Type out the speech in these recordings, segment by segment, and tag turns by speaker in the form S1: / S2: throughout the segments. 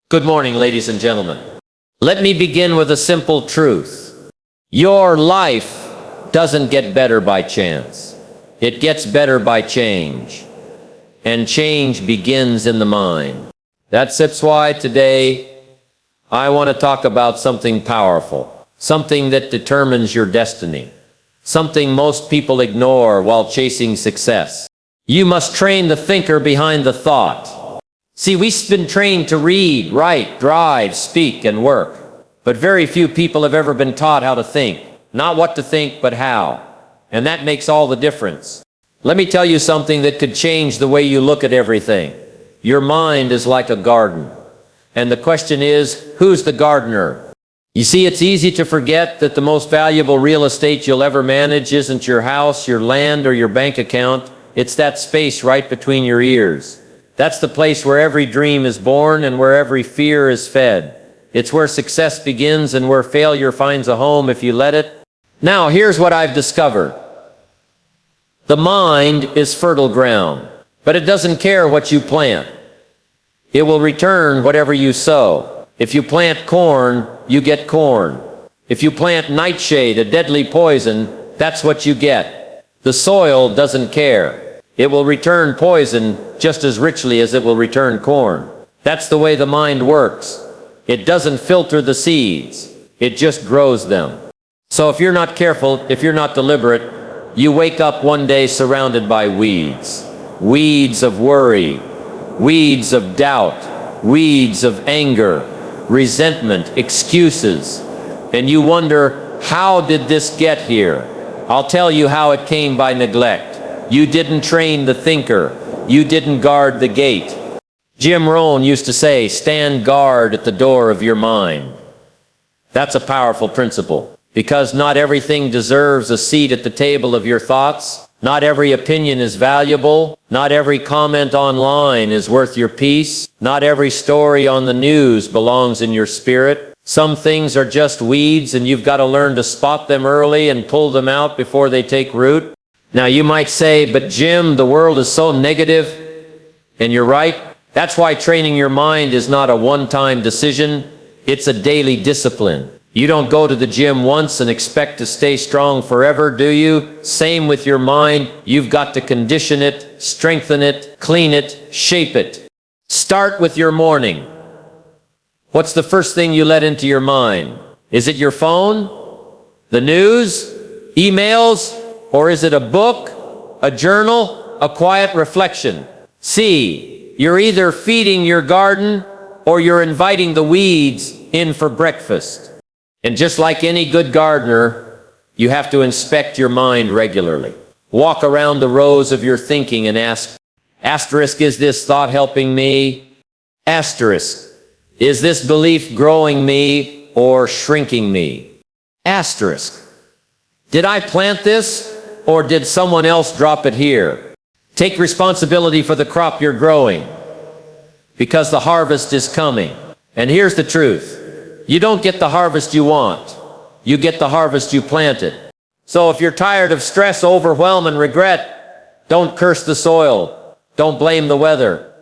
S1: Good morning, ladies and gentlemen. Let me begin with a simple truth. Your life doesn't get better by chance. It gets better by change. And change begins in the mind. That's why today I want to talk about something powerful, something that determines your destiny, something most people ignore while chasing success. You must train the thinker behind the thought. See, we've been trained to read, write, drive, speak, and work. But very few people have ever been taught how to think. Not what to think, but how. And that makes all the difference. Let me tell you something that could change the way you look at everything. Your mind is like a garden. And the question is, who's the gardener? You see, it's easy to forget that the most valuable real estate you'll ever manage isn't your house, your land, or your bank account. It's that space right between your ears. That's the place where every dream is born and where every fear is fed. It's where success begins and where failure finds a home if you let it. Now, here's what I've discovered. The mind is fertile ground, but it doesn't care what you plant. It will return whatever you sow. If you plant corn, you get corn. If you plant nightshade, a deadly poison, that's what you get. The soil doesn't care. It will return poison just as richly as it will return corn. That's the way the mind works. It doesn't filter the seeds. It just grows them. So if you're not careful, if you're not deliberate, you wake up one day surrounded by weeds. Weeds of worry, weeds of doubt, weeds of anger, resentment, excuses. And you wonder, how did this get here? I'll tell you how it came: by neglect. You didn't train the thinker. You didn't guard the gate. Jim Rohn used to say, stand guard at the door of your mind. That's a powerful principle, because not everything deserves a seat at the table of your thoughts. Not every opinion is valuable. Not every comment online is worth your peace. Not every story on the news belongs in your spirit. Some things are just weeds, and you've got to learn to spot them early and pull them out before they take root. Now you might say, but Jim, the world is so negative. And you're right. That's why training your mind is not a one-time decision. It's a daily discipline. You don't go to the gym once and expect to stay strong forever, do you? Same with your mind. You've got to condition it, strengthen it, clean it, shape it. Start with your morning. What's the first thing you let into your mind? Is it your phone? The news? Emails? Or is it a book, a journal, a quiet reflection? See, you're either feeding your garden or you're inviting the weeds in for breakfast. And just like any good gardener, you have to inspect your mind regularly. Walk around the rows of your thinking and ask, asterisk, is this thought helping me? Asterisk, is this belief growing me or shrinking me? Asterisk, did I plant this? Or did someone else drop it here? Take responsibility for the crop you're growing, because the harvest is coming. And here's the truth. You don't get the harvest you want. You get the harvest you planted. So if you're tired of stress, overwhelm, and regret, don't curse the soil. Don't blame the weather.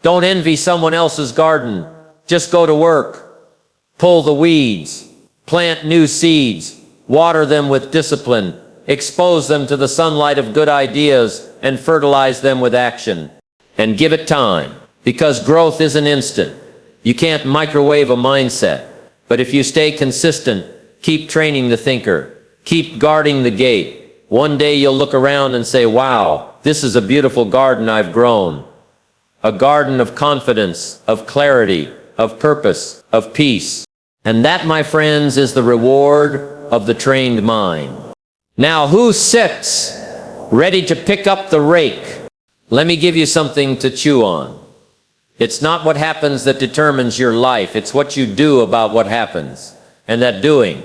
S1: Don't envy someone else's garden. Just go to work. Pull the weeds. Plant new seeds. Water them with discipline. Expose them to the sunlight of good ideas and fertilize them with action. And give it time, because growth isn't instant. You can't microwave a mindset. But if you stay consistent, keep training the thinker, keep guarding the gate, one day you'll look around and say, wow, this is a beautiful garden I've grown. A garden of confidence, of clarity, of purpose, of peace. And that, my friends, is the reward of the trained mind. Now, who sits ready to pick up the rake? Let me give you something to chew on. It's not what happens that determines your life. It's what you do about what happens. And that doing,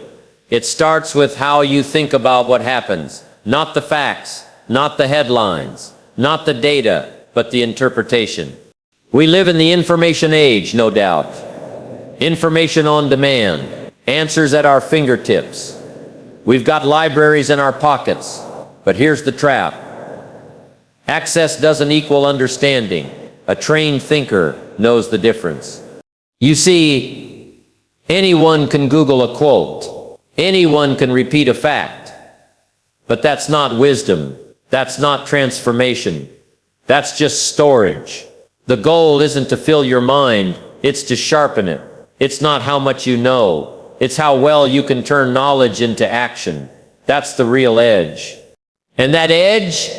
S1: it starts with how you think about what happens. Not the facts, not the headlines, not the data, but the interpretation. We live in the information age, no doubt. Information on demand, answers at our fingertips. We've got libraries in our pockets, but here's the trap. Access doesn't equal understanding. A trained thinker knows the difference. You see, anyone can Google a quote. Anyone can repeat a fact. But that's not wisdom. That's not transformation. That's just storage. The goal isn't to fill your mind, it's to sharpen it. It's not how much you know, it's how well you can turn knowledge into action. That's the real edge. And that edge,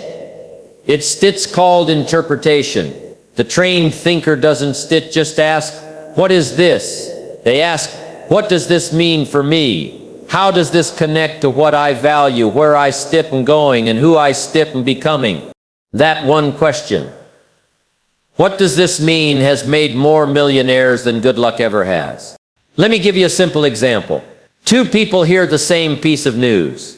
S1: it's called interpretation. The trained thinker doesn't just ask, what is this? They ask, what does this mean for me? How does this connect to what I value, where I am going, and who I am becoming? That one question. What does this mean has made more millionaires than good luck ever has. Let me give you a simple example. Two people hear the same piece of news.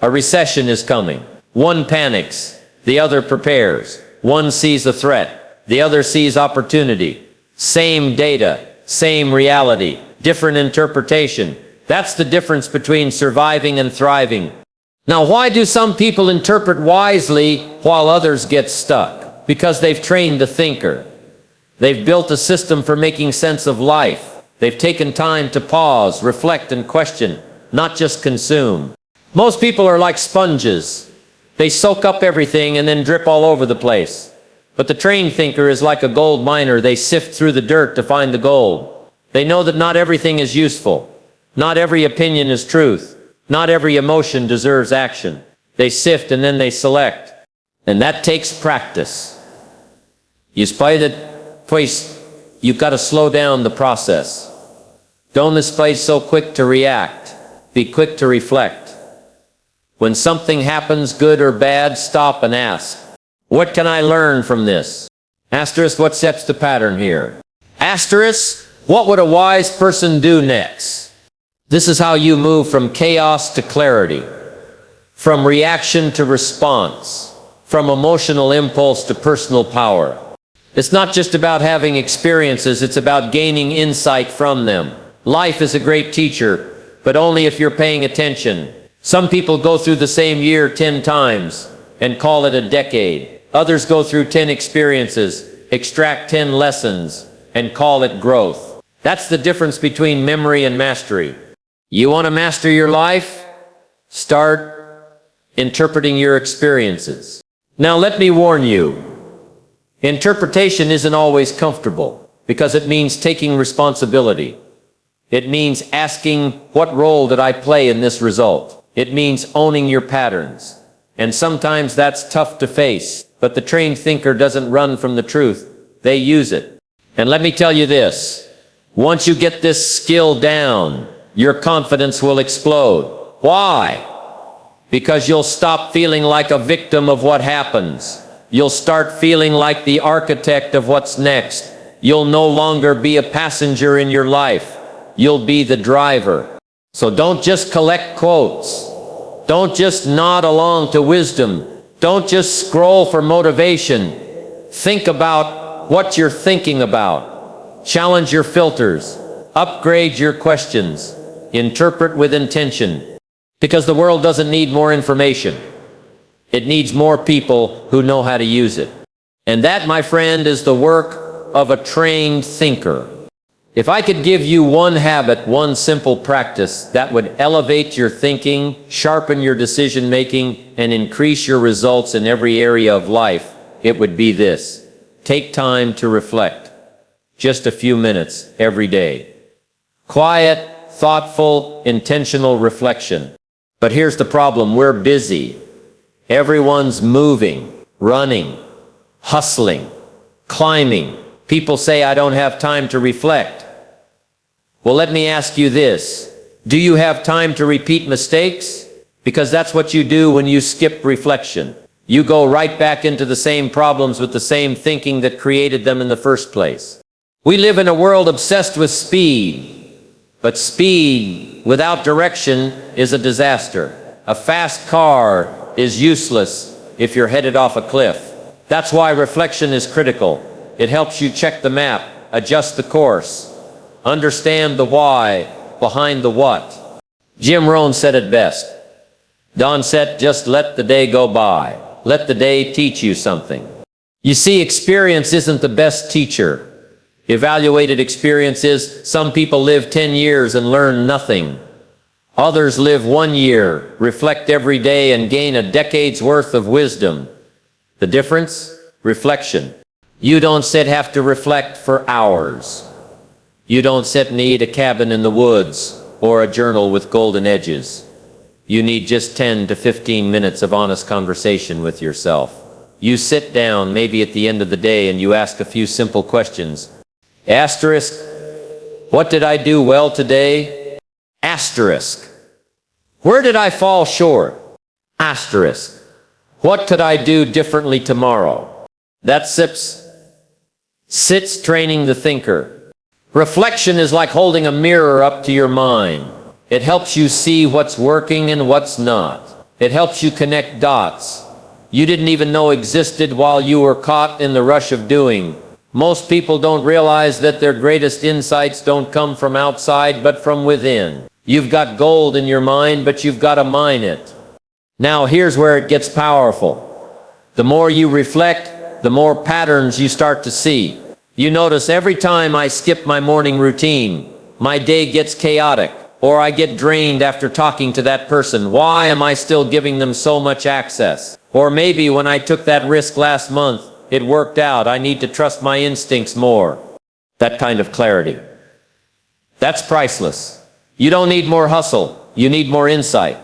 S1: A recession is coming. One panics, the other prepares. One sees a threat, the other sees opportunity. Same data, same reality, different interpretation. That's the difference between surviving and thriving. Now, why do some people interpret wisely while others get stuck? Because they've trained the thinker. They've built a system for making sense of life. They've taken time to pause, reflect, and question, not just consume. Most people are like sponges. They soak up everything and then drip all over the place. But the trained thinker is like a gold miner. They sift through the dirt to find the gold. They know that not everything is useful. Not every opinion is truth. Not every emotion deserves action. They sift and then they select. And that takes practice. You've got to slow down the process. Don't be so quick to react. Be quick to reflect. When something happens, good or bad, stop and ask, what can I learn from this? Asterisk, what sets the pattern here? Asterisk, what would a wise person do next? This is how you move from chaos to clarity, from reaction to response, from emotional impulse to personal power. It's not just about having experiences, it's about gaining insight from them. Life is a great teacher, but only if you're paying attention. Some people go through the same year 10 times and call it a decade. Others go through 10 experiences, extract 10 lessons, and call it growth. That's the difference between memory and mastery. You want to master your life? Start interpreting your experiences. Now let me warn you, interpretation isn't always comfortable because it means taking responsibility. It means asking, what role did I play in this result? It means owning your patterns. And sometimes that's tough to face, but the trained thinker doesn't run from the truth. They use it. And let me tell you this, once you get this skill down, your confidence will explode. Why? Because you'll stop feeling like a victim of what happens. You'll start feeling like the architect of what's next. You'll no longer be a passenger in your life. You'll be the driver. So don't just collect quotes. Don't just nod along to wisdom. Don't just scroll for motivation. Think about what you're thinking about. Challenge your filters. Upgrade your questions. Interpret with intention. Because the world doesn't need more information. It needs more people who know how to use it. And that, my friend, is the work of a trained thinker. If I could give you one habit, one simple practice that would elevate your thinking, sharpen your decision making, and increase your results in every area of life, it would be this. Take time to reflect. Just a few minutes every day. Quiet, thoughtful, intentional reflection. But here's the problem, we're busy. Everyone's moving, running, hustling, climbing. People say, I don't have time to reflect. Well, let me ask you this. Do you have time to repeat mistakes? Because that's what you do when you skip reflection. You go right back into the same problems with the same thinking that created them in the first place. We live in a world obsessed with speed. But speed without direction is a disaster. A fast car is useless if you're headed off a cliff. That's why reflection is critical. It helps you check the map, adjust the course, understand the why behind the what. Jim Rohn said it best. Don said, just let the day go by. Let the day teach you something. You see, experience isn't the best teacher. Evaluated experience is some people live 10 years and learn nothing. Others live 1 year, reflect every day, and gain a decade's worth of wisdom. The difference? Reflection. You don't have to reflect for hours. You don't need a cabin in the woods or a journal with golden edges. You need just 10 to 15 minutes of honest conversation with yourself. You sit down maybe at the end of the day and you ask a few simple questions. Asterisk, what did I do well today? Asterisk, where did I fall short? Asterisk, what could I do differently tomorrow? That sits training the thinker. Reflection is like holding a mirror up to your mind. It helps you see what's working and what's not. It helps you connect dots you didn't even know existed while you were caught in the rush of doing. Most people don't realize that their greatest insights don't come from outside but from within. You've got gold in your mind, but you've got to mine it. Now here's where it gets powerful. The more you reflect, the more patterns you start to see. You notice every time I skip my morning routine, my day gets chaotic, or I get drained after talking to that person. Why am I still giving them so much access? Or maybe when I took that risk last month, it worked out. I need to trust my instincts more. That kind of clarity. That's priceless. You don't need more hustle. You need more insight.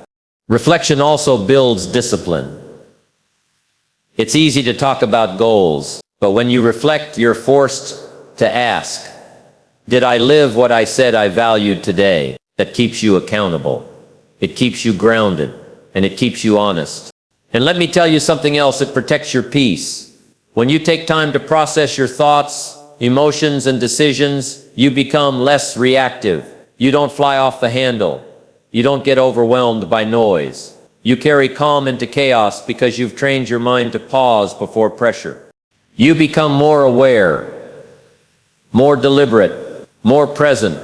S1: Reflection also builds discipline. It's easy to talk about goals, but when you reflect, you're forced to ask, did I live what I said I valued today? That keeps you accountable. It keeps you grounded, and it keeps you honest. And let me tell you something else that protects your peace. When you take time to process your thoughts, emotions, and decisions, you become less reactive. You don't fly off the handle. You don't get overwhelmed by noise. You carry calm into chaos because you've trained your mind to pause before pressure. You become more aware, more deliberate, more present.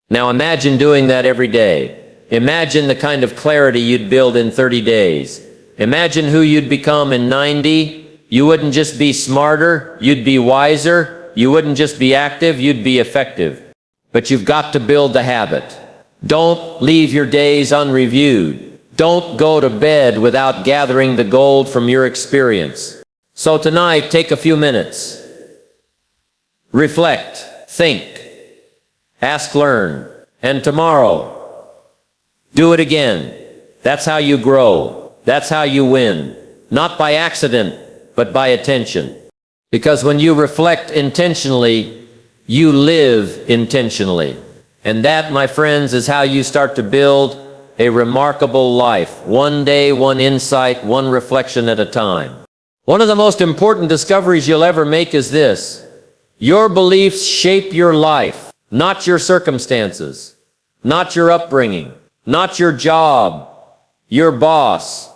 S1: Now imagine doing that every day. Imagine the kind of clarity you'd build in 30 days. Imagine who you'd become in 90. You wouldn't just be smarter, you'd be wiser. You wouldn't just be active, you'd be effective. But you've got to build the habit. Don't leave your days unreviewed. Don't go to bed without gathering the gold from your experience. So tonight, take a few minutes. Reflect, think, ask, learn, and tomorrow, do it again. That's how you grow. That's how you win. Not by accident, but by attention. Because when you reflect intentionally, you live intentionally. And that, my friends, is how you start to build a remarkable life. One day, one insight, one reflection at a time. One of the most important discoveries you'll ever make is this: your beliefs shape your life, not your circumstances, not your upbringing, not your job, your boss,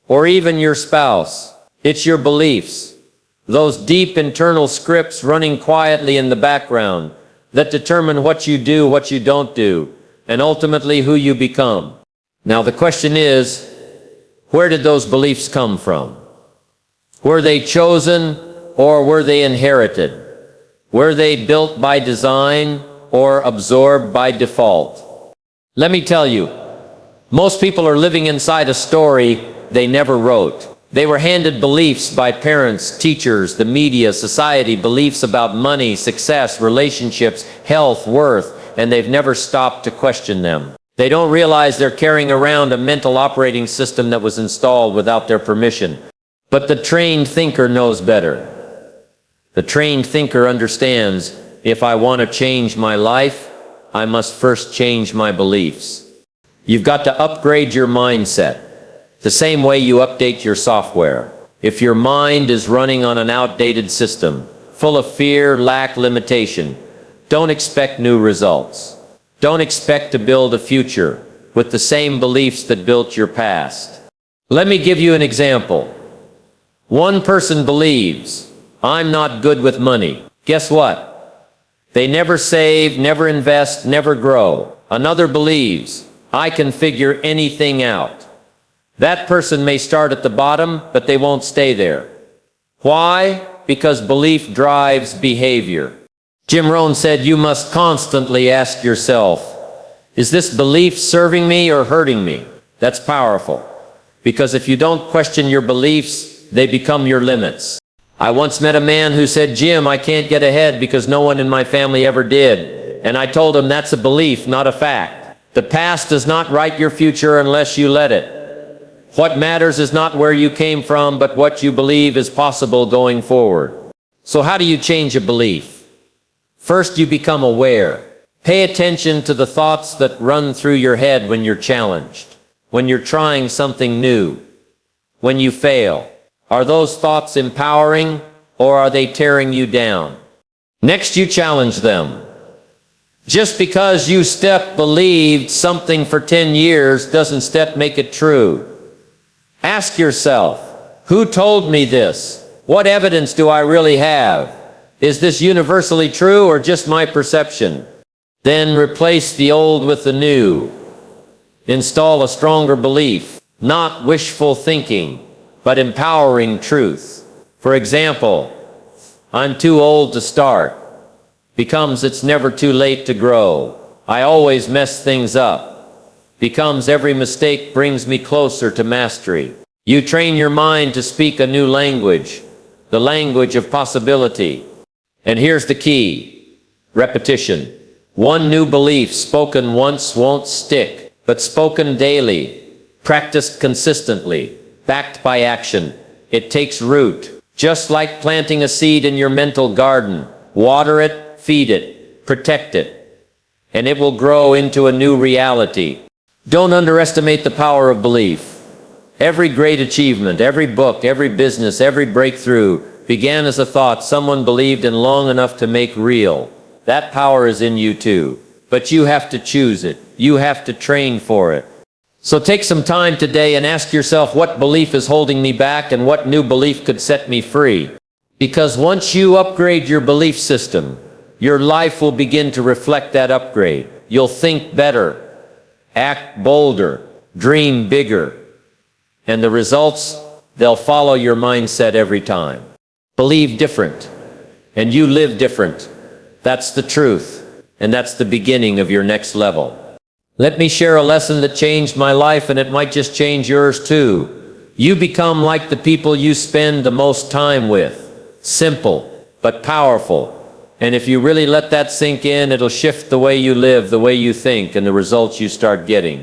S1: or even your spouse. It's your beliefs, those deep internal scripts running quietly in the background that determine what you do, what you don't do, and ultimately who you become. Now the question is, where did those beliefs come from? Were they chosen or were they inherited? Were they built by design or absorbed by default? Let me tell you, most people are living inside a story they never wrote. They were handed beliefs by parents, teachers, the media, society, beliefs about money, success, relationships, health, worth, and they've never stopped to question them. They don't realize they're carrying around a mental operating system that was installed without their permission. But the trained thinker knows better. The trained thinker understands, if I want to change my life, I must first change my beliefs. You've got to upgrade your mindset, the same way you update your software. If your mind is running on an outdated system, full of fear, lack, limitation, don't expect new results. Don't expect to build a future with the same beliefs that built your past. Let me give you an example. One person believes, I'm not good with money. Guess what? They never save, never invest, never grow. Another believes, I can figure anything out. That person may start at the bottom, but they won't stay there. Why? Because belief drives behavior. Jim Rohn said you must constantly ask yourself, is this belief serving me or hurting me? That's powerful. Because if you don't question your beliefs, they become your limits. I once met a man who said, Jim, I can't get ahead because no one in my family ever did. And I told him that's a belief, not a fact. The past does not write your future unless you let it. What matters is not where you came from, but what you believe is possible going forward. So how do you change a belief? First, you become aware. Pay attention to the thoughts that run through your head when you're challenged, when you're trying something new, when you fail. Are those thoughts empowering or are they tearing you down? Next, you challenge them. Just because you believed something for 10 years doesn't make it true. Ask yourself, who told me this? What evidence do I really have? Is this universally true or just my perception? Then replace the old with the new. Install a stronger belief, not wishful thinking, but empowering truth. For example, I'm too old to start becomes it's never too late to grow. I always mess things up becomes every mistake brings me closer to mastery. You train your mind to speak a new language, the language of possibility. And here's the key: repetition. One new belief spoken once won't stick, but spoken daily, practiced consistently, backed by action, it takes root. Just like planting a seed in your mental garden, water it, feed it, protect it, and it will grow into a new reality. Don't underestimate the power of belief. Every great achievement, every book, every business, every breakthrough began as a thought someone believed in long enough to make real. That power is in you too, but you have to choose it. You have to train for it. So take some time today and ask yourself, what belief is holding me back and what new belief could set me free? Because once you upgrade your belief system, your life will begin to reflect that upgrade. You'll think better, act bolder, dream bigger, and the results, they'll follow your mindset every time. Believe different, and you live different. That's the truth, and that's the beginning of your next level. Let me share a lesson that changed my life, and it might just change yours too. You become like the people you spend the most time with. Simple, but powerful. And if you really let that sink in, it'll shift the way you live, the way you think, and the results you start getting.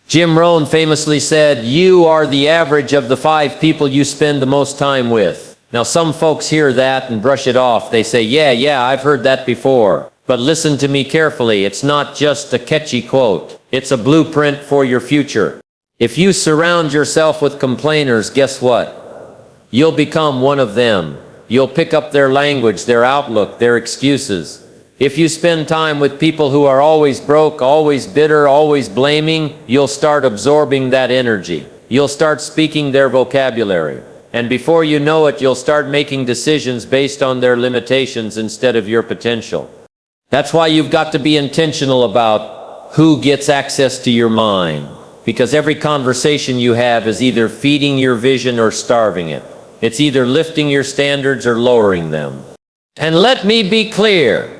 S1: Jim Rohn famously said, you are the average of the 5 people you spend the most time with. Now some folks hear that and brush it off. They say, yeah, I've heard that before. But listen to me carefully. It's not just a catchy quote. It's a blueprint for your future. If you surround yourself with complainers, guess what? You'll become one of them. You'll pick up their language, their outlook, their excuses. If you spend time with people who are always broke, always bitter, always blaming, you'll start absorbing that energy. You'll start speaking their vocabulary. And before you know it, you'll start making decisions based on their limitations instead of your potential. That's why you've got to be intentional about who gets access to your mind. Because every conversation you have is either feeding your vision or starving it. It's either lifting your standards or lowering them. And let me be clear.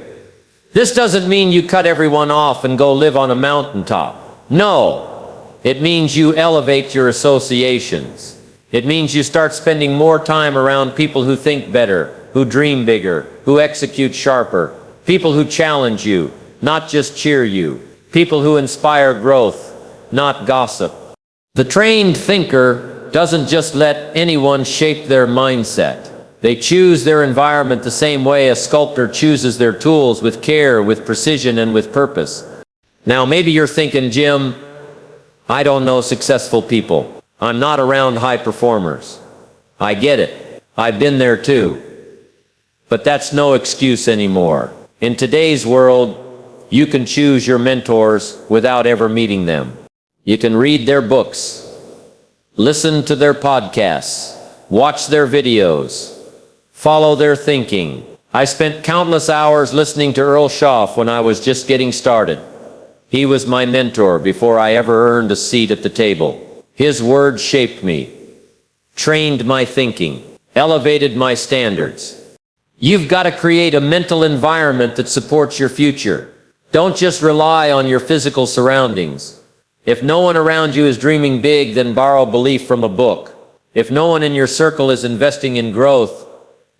S1: This doesn't mean you cut everyone off and go live on a mountaintop. No. It means you elevate your associations. It means you start spending more time around people who think better, who dream bigger, who execute sharper, people who challenge you, not just cheer you, people who inspire growth, not gossip. The trained thinker doesn't just let anyone shape their mindset. They choose their environment the same way a sculptor chooses their tools, with care, with precision, and with purpose. Now maybe you're thinking, Jim, I don't know successful people. I'm not around high performers. I get it. I've been there too. But that's no excuse anymore. In today's world, you can choose your mentors without ever meeting them. You can read their books, listen to their podcasts, watch their videos, follow their thinking. I spent countless hours listening to Earl Schaff when I was just getting started. He was my mentor before I ever earned a seat at the table. His words shaped me, trained my thinking, elevated my standards. You've got to create a mental environment that supports your future. Don't just rely on your physical surroundings. If no one around you is dreaming big, then borrow belief from a book. If no one in your circle is investing in growth,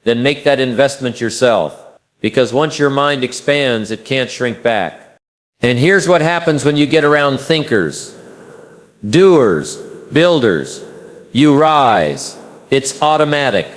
S1: then make that investment yourself. Because once your mind expands, it can't shrink back. And here's what happens when you get around thinkers, doers, builders. You rise. It's automatic.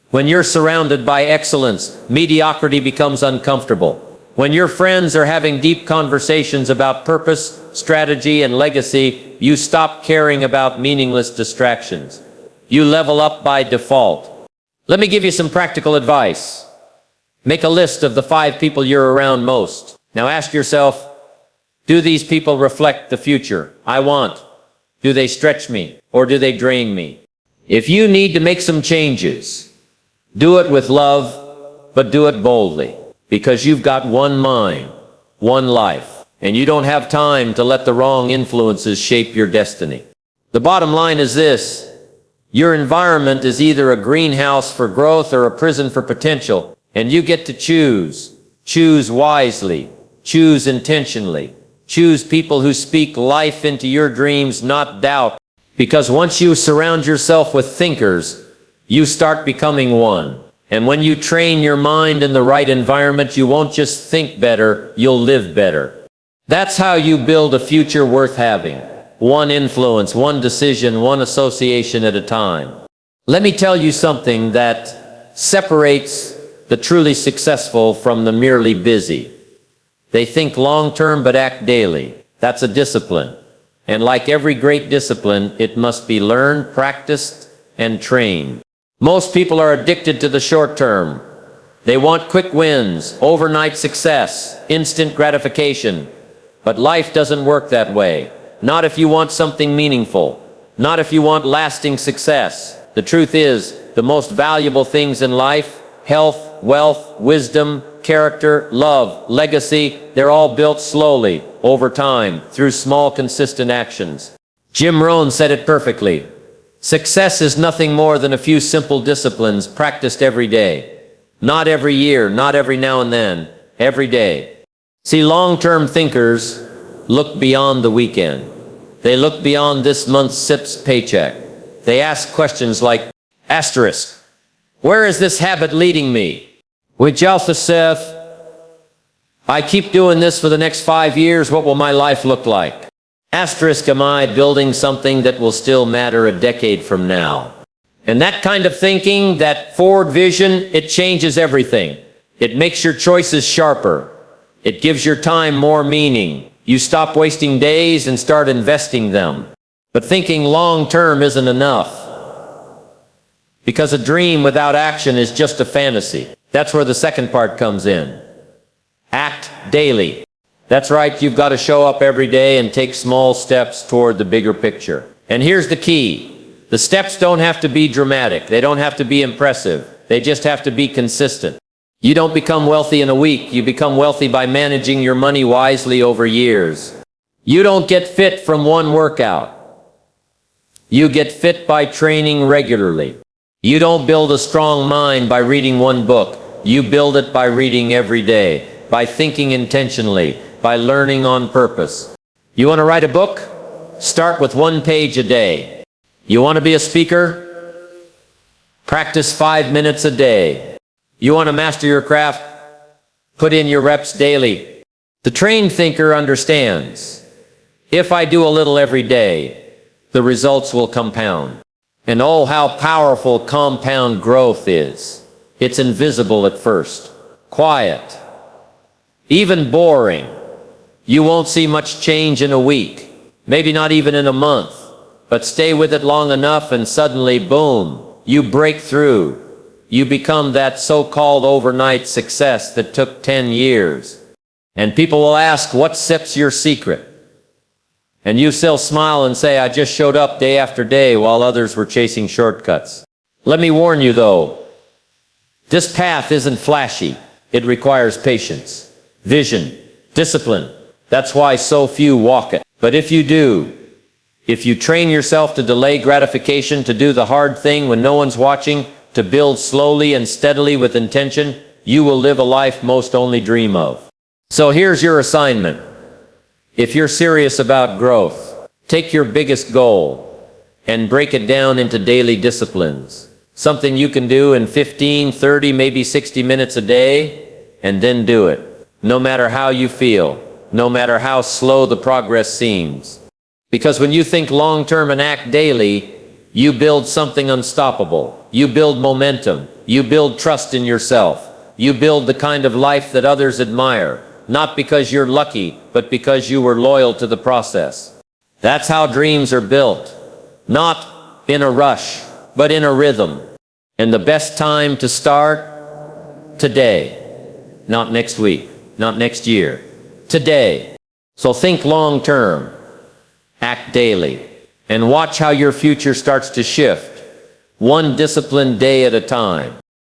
S1: When you're surrounded by excellence, mediocrity becomes uncomfortable. When your friends are having deep conversations about purpose, strategy, and legacy, you stop caring about meaningless distractions. You level up by default. Let me give you some practical advice. Make a list of the 5 people you're around most. Now ask yourself, do these people reflect the future I want? Do they stretch me, or do they drain me? If you need to make some changes, do it with love, but do it boldly. Because you've got one mind, one life, and you don't have time to let the wrong influences shape your destiny. The bottom line is this: your environment is either a greenhouse for growth or a prison for potential, and you get to choose. Choose wisely. Choose intentionally. Choose people who speak life into your dreams, not doubt. Because once you surround yourself with thinkers, you start becoming one. And when you train your mind in the right environment, you won't just think better, you'll live better. That's how you build a future worth having. One influence, one decision, one association at a time. Let me tell you something that separates the truly successful from the merely busy. They think long-term but act daily. That's a discipline. And like every great discipline, it must be learned, practiced, and trained. Most people are addicted to the short term. They want quick wins, overnight success, instant gratification. But life doesn't work that way. Not if you want something meaningful. Not if you want lasting success. The truth is, the most valuable things in life, health, wealth, wisdom, character, love, legacy, they're all built slowly, over time, through small, consistent actions. Jim Rohn said it perfectly. Success is nothing more than a few simple disciplines practiced every day. Not every year, not every now and then, every day. See, long-term thinkers look beyond the weekend. They look beyond this month's SIP's paycheck. They ask questions like, asterisk, where is this habit leading me? With Seth, I keep doing this for the next 5 years, what will my life look like? Asterisk, am I building something that will still matter a decade from now? And that kind of thinking, that forward vision, it changes everything. It makes your choices sharper. It gives your time more meaning. You stop wasting days and start investing them. But thinking long-term isn't enough. Because a dream without action is just a fantasy. That's where the second part comes in. Act daily. That's right, you've got to show up every day and take small steps toward the bigger picture. And here's the key. The steps don't have to be dramatic. They don't have to be impressive. They just have to be consistent. You don't become wealthy in a week. You become wealthy by managing your money wisely over years. You don't get fit from one workout. You get fit by training regularly. You don't build a strong mind by reading one book. You build it by reading every day, by thinking intentionally, by learning on purpose. You want to write a book? Start with 1 page a day. You want to be a speaker? Practice 5 minutes a day. You want to master your craft? Put in your reps daily. The trained thinker understands. If I do a little every day, the results will compound. And oh, how powerful compound growth is. It's invisible at first, quiet, even boring. You won't see much change in a week, maybe not even in a month, but stay with it long enough and suddenly, boom, you break through. You become that so-called overnight success that took 10 years. And people will ask, what SIP's your secret? And you still smile and say, I just showed up day after day while others were chasing shortcuts. Let me warn you though, this path isn't flashy. It requires patience, vision, discipline. That's why so few walk it. But if you do, if you train yourself to delay gratification, to do the hard thing when no one's watching, to build slowly and steadily with intention, you will live a life most only dream of. So here's your assignment. If you're serious about growth, take your biggest goal and break it down into daily disciplines. Something you can do in 15, 30, maybe 60 minutes a day, and then do it. No matter how you feel, no matter how slow the progress seems. Because when you think long-term and act daily, you build something unstoppable. You build momentum. You build trust in yourself. You build the kind of life that others admire. Not because you're lucky, but because you were loyal to the process. That's how dreams are built. Not in a rush, but in a rhythm. And the best time to start? Today. Not next week. Not next year. Today. So think long term. Act daily. And watch how your future starts to shift. One disciplined day at a time.